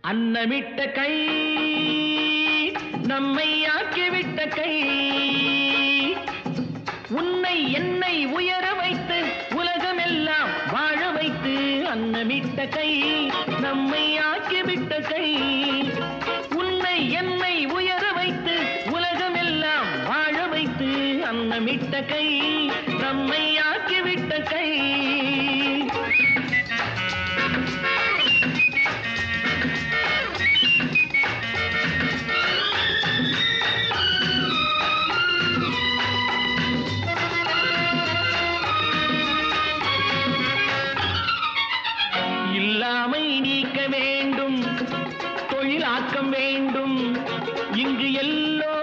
அன்னமிட்ட கை நம்மை ஆக்கிவிட்ட கை உன்னை என்னை உயர வைத்து உலகமெல்லாம் வாழ வைத்து அன்னமிட்ட கை நம்மை ஆக்கிவிட்ட கை உன்னை என்னை உயர வைத்து உலகமெல்லாம் வாழ வைத்து அன்னமிட்ட கை நம்மை ஆக்கிவிட்ட கை இல்லாமை நீக்க வேண்டும் தொழிலாக்கம் வேண்டும் இங்கு எல்லோ